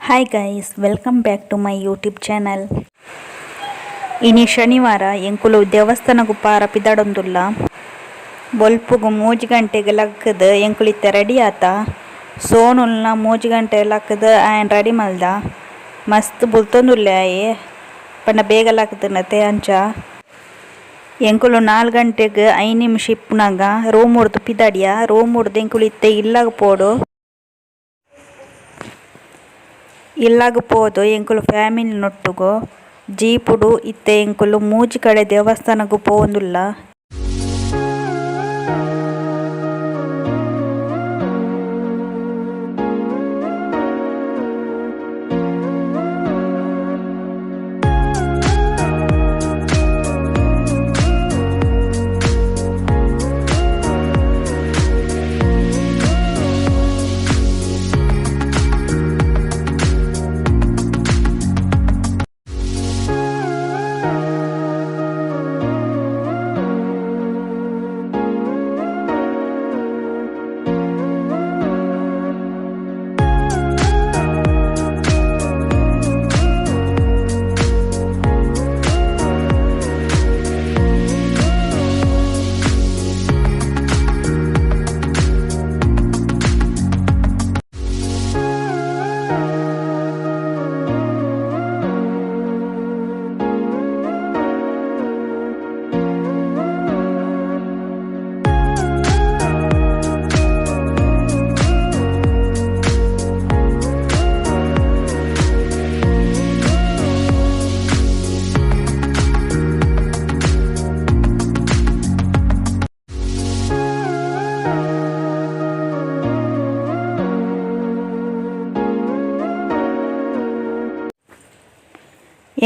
Hi guys, welcome back to my YouTube channel. ಇನಿ ಶನಿವಾರ ಎಂಕುಲು ದೇವಸ್ಥಾನಗೂ ಪಾರ ಪಿದಾಡೊಂದುಲ್ಲ. ಬೊಲ್ಪುಗು 3 ಗಂಟೆಗೆ ಲಕ್ಕದ ಎಂಕುಲಿತ್ತೆ ರೆಡಿ ಆತ. ಸೋನುಲ್ನ 3 ಗಂಟೆ ಲಕ್ಕದ ಆಯನ್ ರೆಡಿ ಮಲ್ದ. ಮಸ್ತ್ ಬುಲ್ತೊಂದುಲ್ಲೆ ಆಯೆ ಪಂಡ ಬೇಗ ಲಕ್ಕದನತೆ ಅಂಚ. ಎಂಕುಲು 4 ಗಂಟೆಗೆ 5 ನಿಮಿಷ ಇಪ್ಪುನಾಗ ರೂಮ್ ಉಡ್ದು ಪಿದಾಡಿಯ. ರೂಮ್ ಉಡ್ದು ಎಂಕುಲಿತ್ತೆ ಇಲ್ಲಾಗ ಪೋದು ಎಂಕುಲು ಫ್ಯಾಮಿಲಿ ನೊಟ್ಟುಗು ಜೀಪುಡು ಇತ್ತೆ ಎಂಕುಲು ಮೂಜಿ ಕಡೆ ದೇವಸ್ಥಾನಗೂ ಪೋವೊಂದುಲ್ಲ.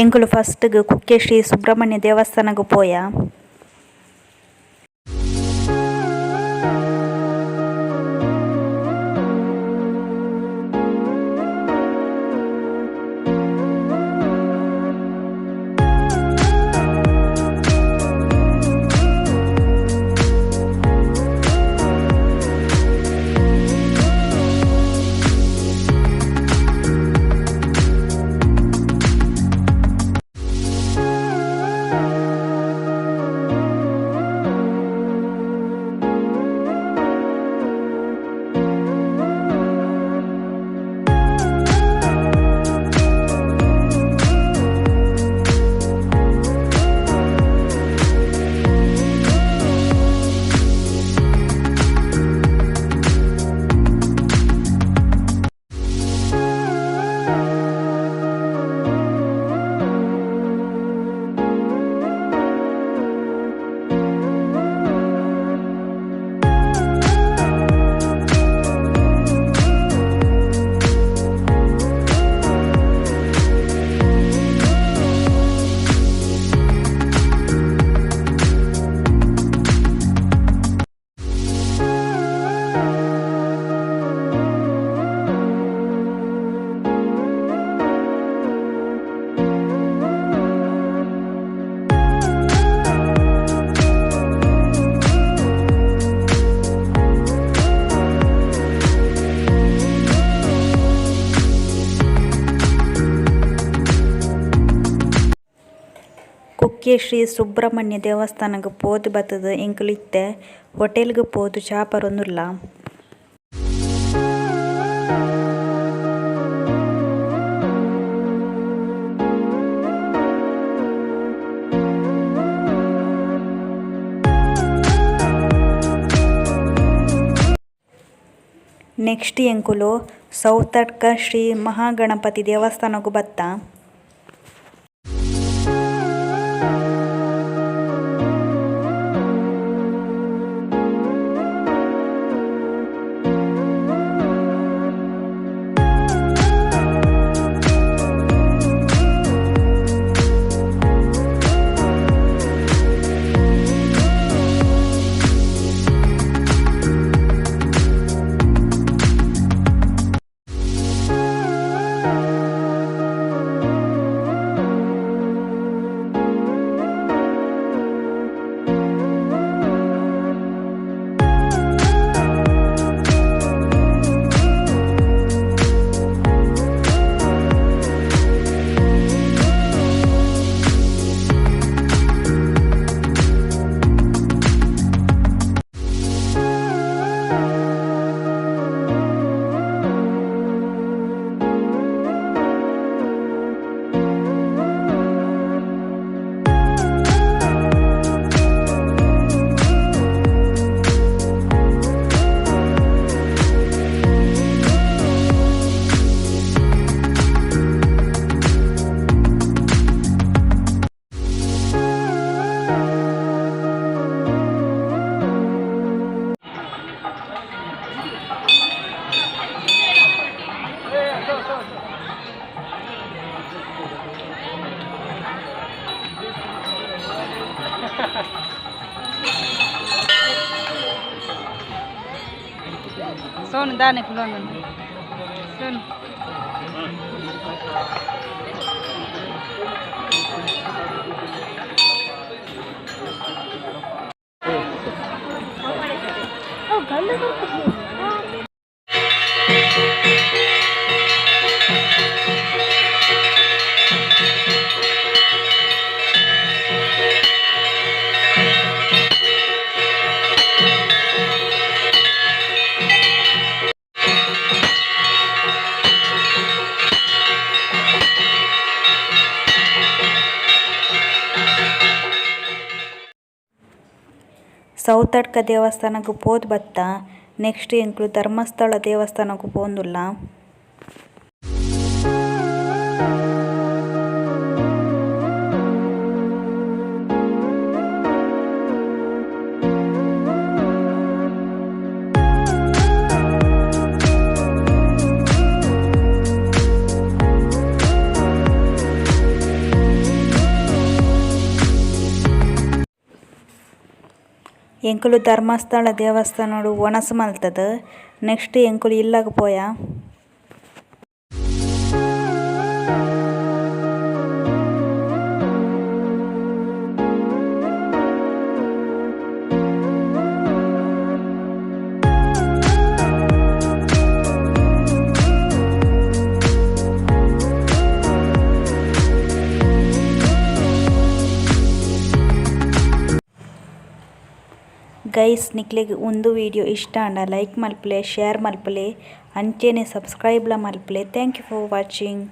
ಎಂಕುಲು ಫಸ್ಟ್ಗ್ ಕುಕ್ಕೆ ಶ್ರೀ ಸುಬ್ರಹ್ಮಣ್ಯ ದೇವಸ್ಥಾನಗೂ ಪೋಯ. ಕುಕ್ಕೆ ಶ್ರೀ ಸುಬ್ರಹ್ಮಣ್ಯ ದೇವಸ್ಥಾನಗ್ ಪೋದು ಬತ್ತದ ಎಂಕುಲಿತ್ತೆ ಹೋಟೆಲ್ಗ್ ಪೋದು ಚಾ ಪರೊಂದುಲ್ಲ. ನೆಕ್ಸ್ಟ್ ಎಂಕುಲು ಸೌತಡ್ಕ ಶ್ರೀ ಮಹಾಗಣಪತಿ ದೇವಸ್ಥಾನಗೂ ಬತ್ತ. सोन दाने फुलोन सोन ओ गल्ले ಸೌತಡ್ಕ ದೇವಸ್ಥಾನಕ್ಕೆ ಪೋದು ಬತ್ತ ನೆಕ್ಸ್ಟ್ ಎಂಕ್ಲು ಧರ್ಮಸ್ಥಳ ದೇವಸ್ಥಾನಕ್ಕೆ ಪೋಂದುಲ್ಲ. ಎಂಕುಲು ಧರ್ಮಸ್ಥಳ ದೇವಸ್ಥಾನಡು ಒಣಸು ಮಲ್ತದ ನೆಕ್ಸ್ಟ್ ಎಂಕುಲು ಇಲ್ಲಾಗ ಪೋಯ. ಗೈಸ್ ನಿಕ್ಲೆಗ್ ಒಂದು ವಿಡಿಯೋ ಇಷ್ಟ ಆಂಡ ಲೈಕ್ ಮಲ್ಪಲೆ ಶೇರ್ ಮಲ್ಪಲೆ ಅಂಚೆನೆ ಸಬ್ಸ್ಕ್ರೈಬ್ಲ ಮಲ್ಪಲೆ. Thank you for watching.